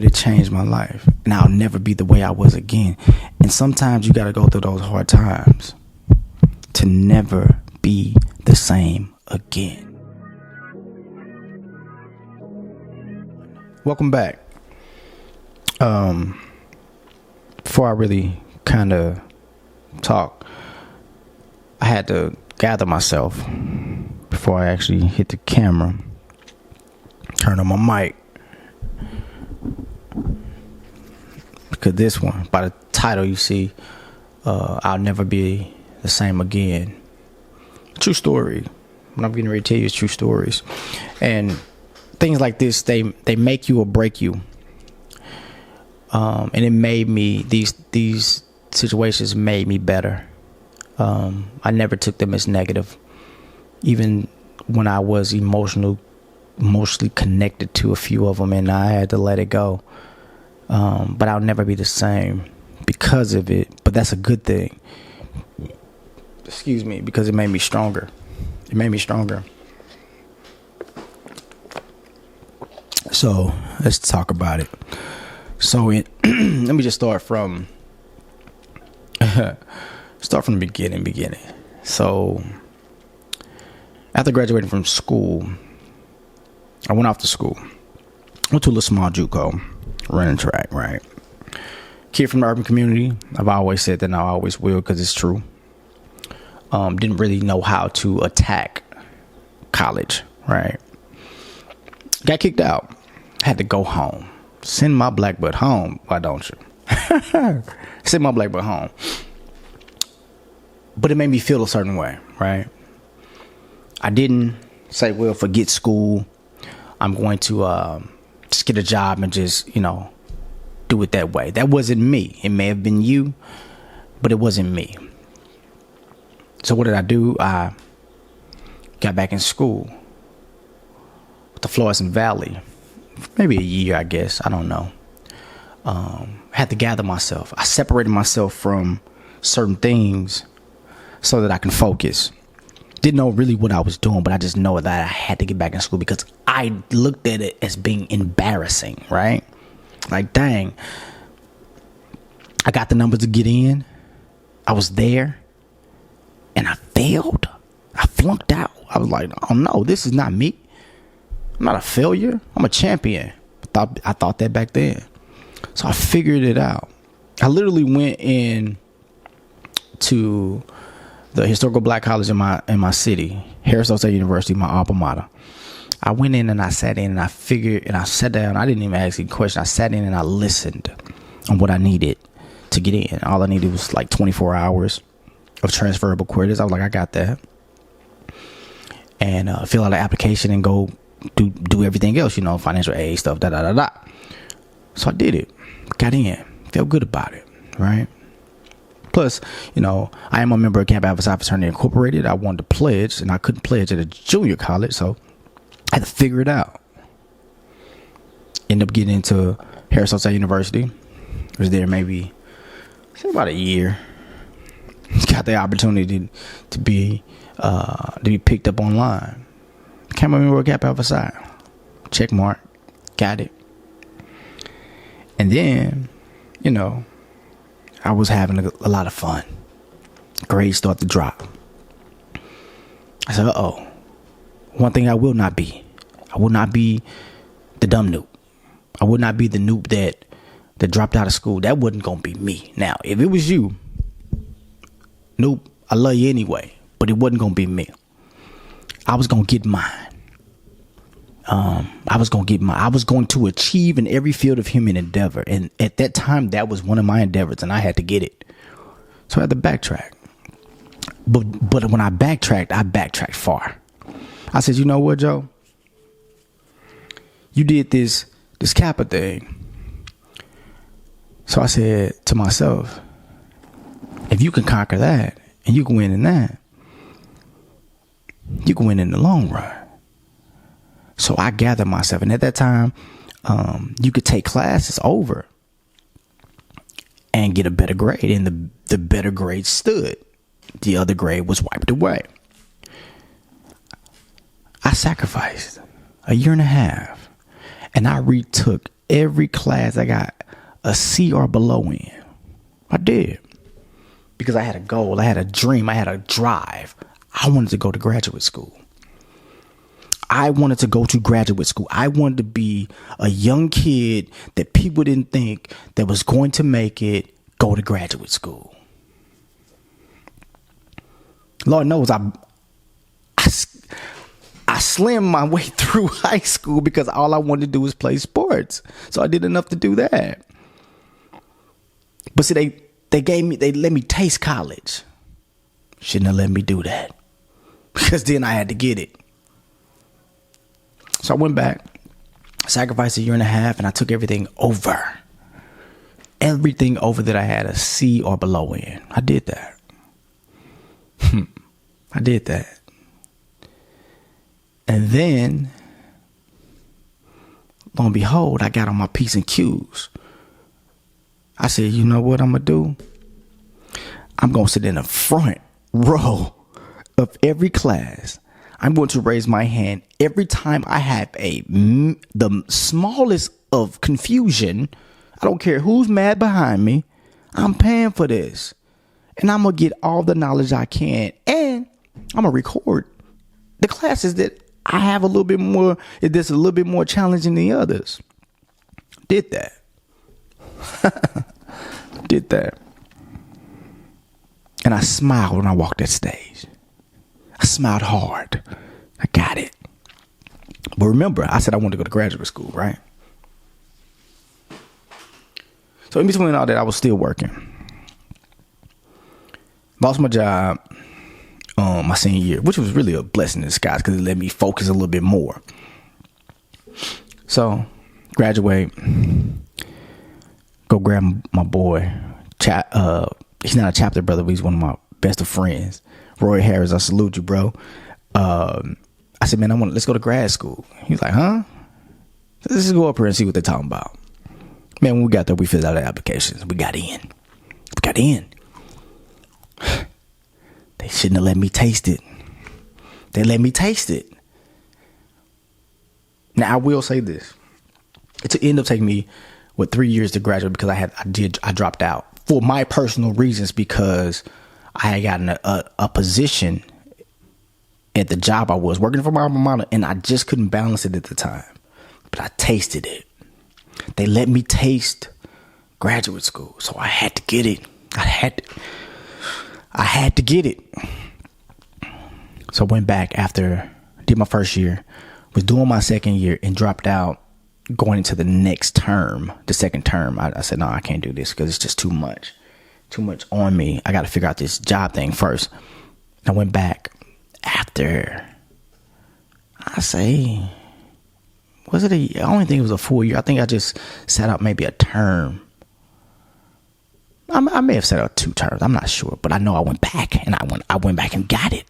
but it changed my life. And I'll never be the way I was again. And sometimes you got to go through those hard times to never be the same again. Welcome back. Before I really kind of talk, I had to gather myself before I actually hit the camera, turn on my mic, because this one, by the title you see, I'll never be the same again. True story. What I'm getting ready to tell you is true stories, and things like this, they make you or break you. And it made me, these situations made me better. I never took them as negative, even when I was emotionally connected to a few of them, and I had to let it go. But I'll never be the same because of it. But that's a good thing. Excuse me, because it made me stronger. It made me stronger. So let's talk about it. So let me just start from the beginning. So after graduating from school, I went off to school. Went to a little small JUCO, running track, right? Kid from the urban community. I've always said that, and I always will, because it's true. Didn't really know how to attack college, right? Got kicked out. Had to go home. Send my black butt home. Why don't you? Send my black butt home. But it made me feel a certain way, right? I didn't say, well, forget school. I'm going to just get a job and just, do it that way. That wasn't me. It may have been you, but it wasn't me. So what did I do? I got back in school with the Florissant Valley. Maybe a year, I guess. I don't know. Had to gather myself. I separated myself from certain things so that I can focus. Didn't know really what I was doing, but I just know that I had to get back in school because I looked at it as being embarrassing, right? Like, dang, I got the numbers to get in. I was there and I failed. I flunked out. I was like, oh no, this is not me. I'm not a failure. I'm a champion. I thought that back then. So I figured it out. I literally went in to the historical black college in my city, Harrison State University, my alma mater. I went in and I sat in and I figured, and I sat down. I didn't even ask any question. I sat in and I listened on what I needed to get in. All I needed was like 24 hours of transferable credits. I was like, I got that. And fill out an application and go do everything else, financial aid stuff, So I did it. Got in. Felt good about it, right? Plus, I am a member of Camp Alpha Psi Fraternity Incorporated. I wanted to pledge, and I couldn't pledge at a junior college, so I had to figure it out. Ended up getting into Harrison State University. Was there maybe about a year. Got the opportunity to be picked up online. Became a member of Camp Alpha Psi. Check mark. Got it. And then, I was having a lot of fun. Grades start to drop. I said, uh-oh. One thing I will not be the dumb noob. I would not be the noob that dropped out of school. That wasn't going to be me. Now, if it was you, noob, I love you anyway, but it wasn't going to be me. I was going to get mine. I was going to achieve in every field of human endeavor. And at that time, that was one of my endeavors, and I had to get it. So I had to backtrack. But when I backtracked far. I said, you know what, Joe? You did this Kappa thing. So I said to myself, if you can conquer that and you can win in that, you can win in the long run. So I gathered myself. And at that time, you could take classes over and get a better grade. And the better grade stood. The other grade was wiped away. I sacrificed a year and a half. And I retook every class I got a C or below in. I did. Because I had a goal, I had a dream, I had a drive. I wanted to go to graduate school. I wanted to go to graduate school. I wanted to be a young kid that people didn't think that was going to make it go to graduate school. Lord knows I slimmed my way through high school because all I wanted to do was play sports. So I did enough to do that. But see, they let me taste college. Shouldn't have let me do that. Because then I had to get it. So I went back, sacrificed a year and a half, and I took everything over. Everything over that I had a C or below in. I did that. I did that. And then, lo and behold, I got on my P's and Q's. I said, you know what I'm going to do? I'm going to sit in the front row of every class. I'm going to raise my hand every time I have the smallest of confusion. I don't care who's mad behind me. I'm paying for this. And I'm going to get all the knowledge I can. And I'm going to record the classes that I have a little bit more, that's a little bit more challenging than the others. Did that. Did that. And I smiled when I walked that stage. I smiled hard. I got it. But remember, I said I wanted to go to graduate school, right? So in between all that, I was still working. Lost my job my senior year, which was really a blessing in disguise because it let me focus a little bit more. So, graduate, go grab my boy. He's not a chapter brother, but he's one of my best of friends. Roy Harris, I salute you, bro. I said, man, let's go to grad school. He was like, huh? Let's just go up here and see what they're talking about. Man, when we got there, we filled out the applications. We got in. They shouldn't have let me taste it. They let me taste it. Now, I will say this. It ended up taking me, 3 years to graduate because I dropped out for my personal reasons because I had gotten a position at the job I was working for my alma mater and I just couldn't balance it at the time. But I tasted it. They let me taste graduate school. So I had to get it. I had to get it. So I went back after I did my first year, was doing my second year and dropped out going into the next term, the second term. I said, no, I can't do this because it's just too much on me. I got to figure out this job thing first. And I went back after, I don't think it was a full year. I think I just sat out maybe a term. I may have sat out 2 terms. I'm not sure, but I know I went back and I went back and got it.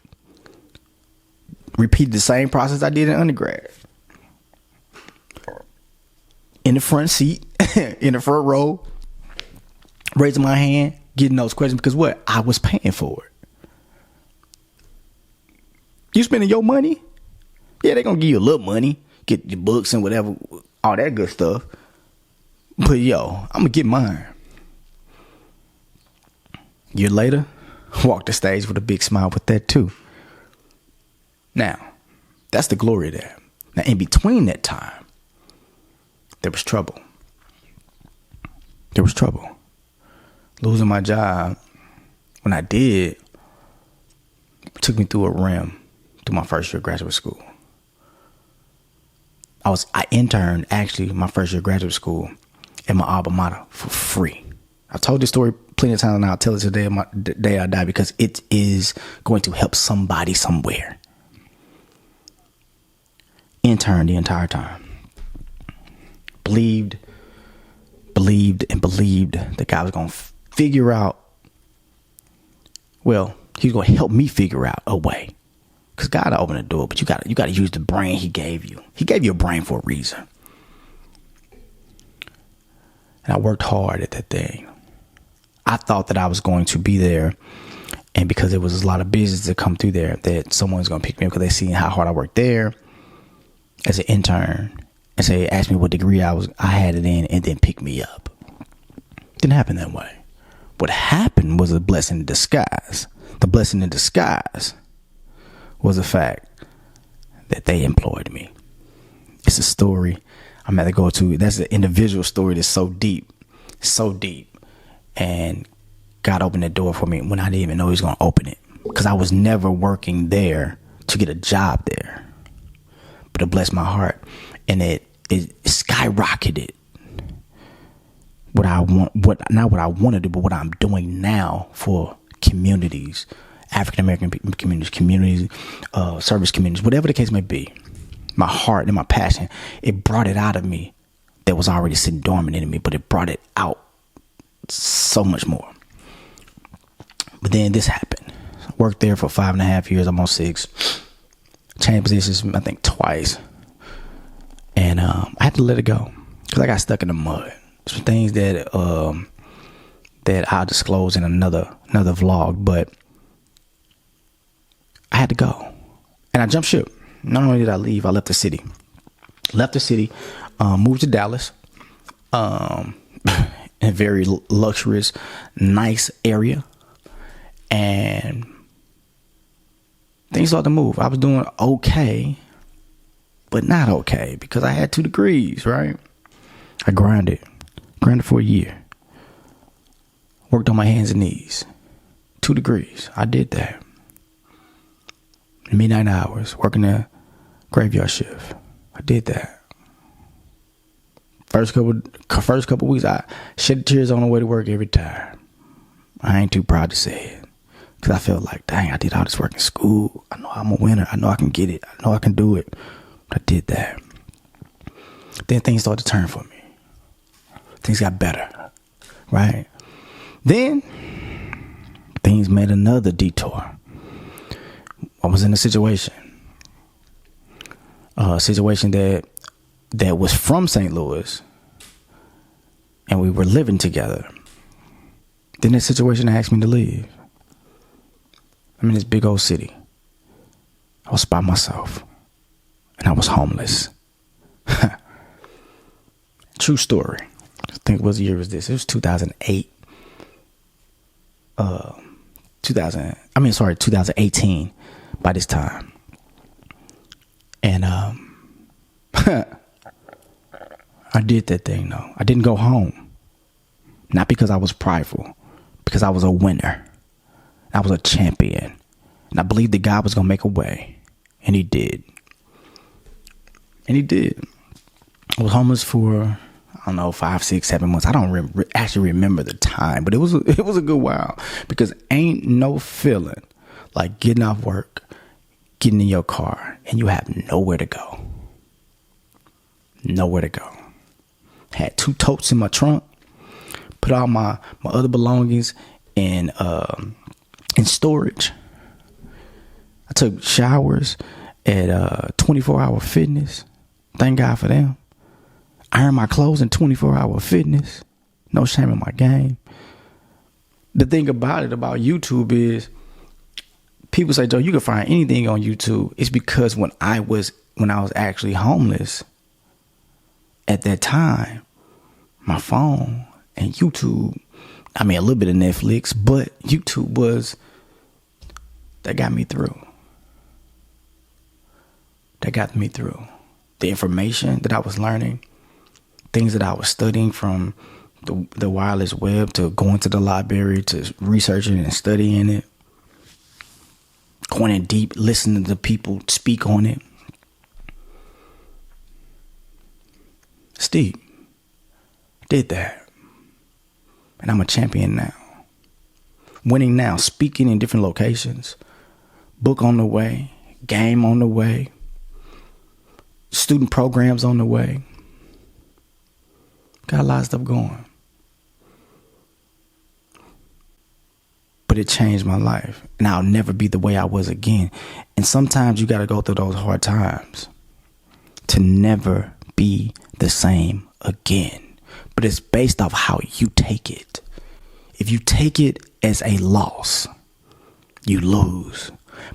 Repeated the same process I did in undergrad. In the front seat, in the front row, raising my hand, getting those questions because what? I was paying for it. You spending your money? Yeah, they're going to give you a little money, get your books and whatever, all that good stuff. But yo, I'm going to get mine. Year later, walked the stage with a big smile with that too. Now, that's the glory of that. Now, in between that time, there was trouble. Losing my job, when I did, took me through a rim through my first year of graduate school. I interned actually my first year of graduate school at my alma mater for free. I've told this story plenty of times and I'll tell it today, the day I die, because it is going to help somebody somewhere. Interned the entire time. Believed that God was going to figure out, he's going to help me figure out a way. Because God opened the door, but you got to use the brain he gave you. He gave you a brain for a reason. And I worked hard at that thing. I thought that I was going to be there, and because there was a lot of business that come through there, that someone's going to pick me up because they seen how hard I worked there as an intern and say, ask me what degree I had it in, and then pick me up. Didn't happen that way. What happened was a blessing in disguise. The blessing in disguise was the fact that they employed me. It's a story I'm going to go to. That's an individual story that's so deep, and God opened that door for me when I didn't even know he was going to open it, because I was never working there to get a job there. But it blessed my heart, and it skyrocketed what I want, not what I want to do, but what I'm doing now for communities, African American communities, service communities, whatever the case may be. My heart and my passion, it brought it out of me that was already sitting dormant in me, but it brought it out so much more. But then this happened. I worked there for 5.5 years, almost 6. Changed positions, I think, twice. And I had to let it go because I got stuck in the mud. Some things that I'll disclose in another vlog, but I had to go. And I jumped ship. Not only did I leave, I left the city. Moved to Dallas. In a very luxurious, nice area. And things started to move. I was doing okay, but not okay, because I had 2 degrees, right? I grinded for a year. Worked on my hands and knees. 2 degrees. I did that. Midnight hours, working the graveyard shift. I did that. First couple weeks, I shed tears on the way to work every time. I ain't too proud to say it, because I felt like, dang, I did all this work in school. I know I'm a winner. I know I can get it. I know I can do it. But I did that. Then things started to turn for me. Things got better, right? Then things made another detour. I was in a situation that was from St. Louis, and we were living together. Then that situation asked me to leave. I'm in this big old city. I was by myself, and I was homeless. True story. I think what year was this? It was 2008. 2018 by this time. And I did that thing though. I didn't go home. Not because I was prideful, because I was a winner. I was a champion. And I believed that God was going to make a way. And he did. I was homeless for, I don't know, 5, 6, 7 months. I don't actually remember the time, but it was a good while, because ain't no feeling like getting off work, getting in your car, and you have nowhere to go. Nowhere to go. Had 2 totes in my trunk. Put all my other belongings in storage. I took showers at 24 Hour Fitness. Thank God for them. Iron my clothes in 24 Hour Fitness. No shame in my game. The thing about YouTube is, people say, Joe, you can find anything on YouTube. It's because when I was actually homeless at that time, my phone and YouTube, I mean, a little bit of Netflix, but YouTube that got me through. That got me through. The information that I was learning, things that I was studying, from the wireless web to going to the library to researching and studying it, going in deep, listening to people speak on it. Steve did that. And I'm a champion now. Winning now, speaking in different locations. Book on the way, game on the way, student programs on the way. Got a lot of stuff going. But it changed my life. And I'll never be the way I was again. And sometimes you got to go through those hard times to never be the same again. But it's based off how you take it. If you take it as a loss, you lose.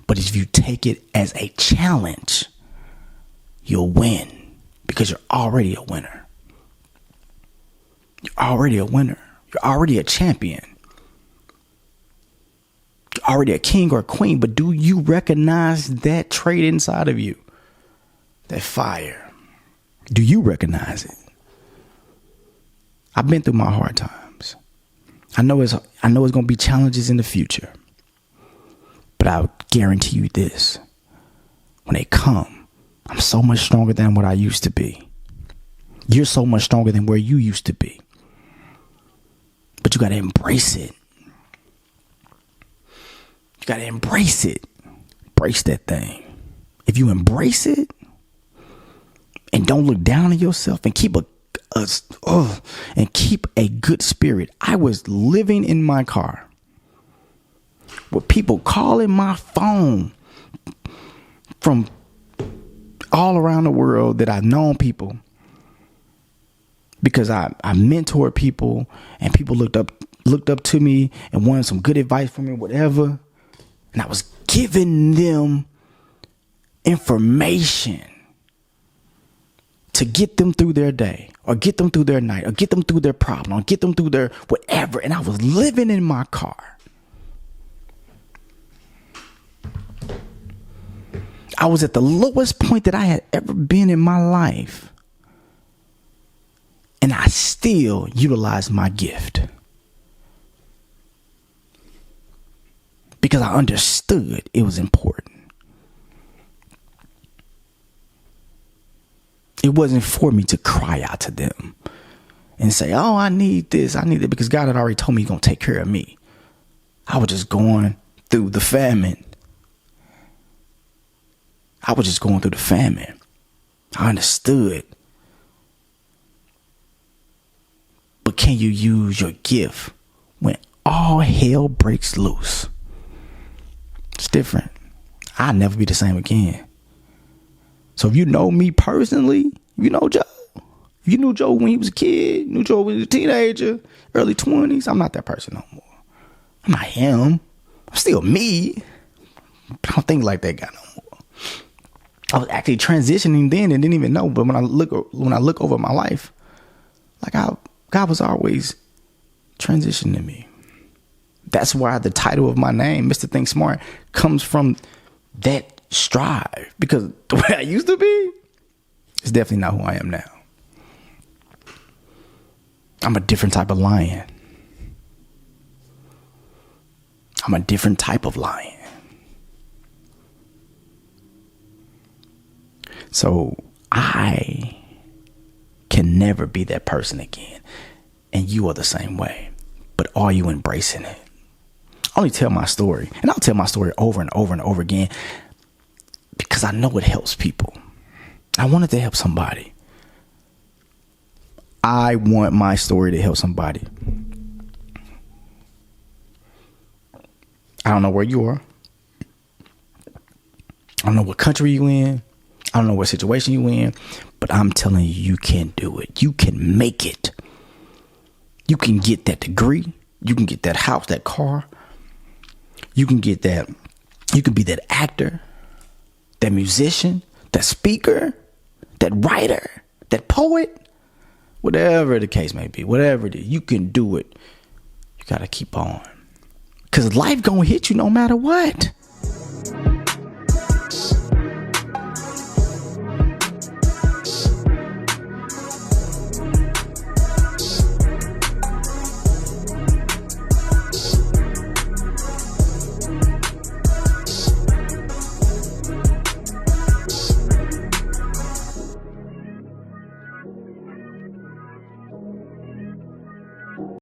But if you take it as a challenge, you'll win. because you're already a winner. You're already a winner. You're already a champion. You're already a king or a queen, but do you recognize that trait inside of you? That fire. Do you recognize it? I've been through my hard times. I know it's going to be challenges in the future. But I'll guarantee you this. When they come, I'm so much stronger than what I used to be. You're so much stronger than where you used to be. But you got to embrace it. You got to embrace it. Embrace that thing. If you embrace it and don't look down on yourself and keep a good spirit. I was living in my car with people calling my phone from all around the world that I've known people, because I mentored people and people looked up to me and wanted some good advice from me, whatever. And I was giving them information to get them through their day, or get them through their night, or get them through their problem, or get them through their whatever. And I was living in my car. I was at the lowest point that I had ever been in my life. And I still utilized my gift. Because I understood it was important. It wasn't for me to cry out to them and say, oh, I need this, I need that, because God had already told me he's going to take care of me. I was just going through the famine. I understood. But can you use your gift when all hell breaks loose? It's different. I'll never be the same again. So if you know me personally, you know Joe. If you knew Joe when he was a kid, knew Joe when he was a teenager, early 20s, I'm not that person no more. I'm not him. I'm still me. I don't think like that guy no more. I was actually transitioning then and didn't even know. But when I look over my life, like God was always transitioning me. That's why the title of my name, Mr. ThinkSmart, comes from that strive, because the way I used to be is definitely not who I am now. I'm a different type of lion. I'm a different type of lion. So I can never be that person again. And you are the same way. But are you embracing it? I only tell my story, and I'll tell my story over and over and over again, because I know it helps people. I wanted to help somebody. I want my story to help somebody. I don't know where you are. I don't know what country you in. I don't know what situation you in. But I'm telling you, you can do it. You can make it. You can get that degree. You can get that house, that car. You can get that. You can be that actor, that musician, that speaker, that writer, that poet, whatever the case may be, whatever it is, you can do it. You got to keep on, because life gonna hit you no matter what.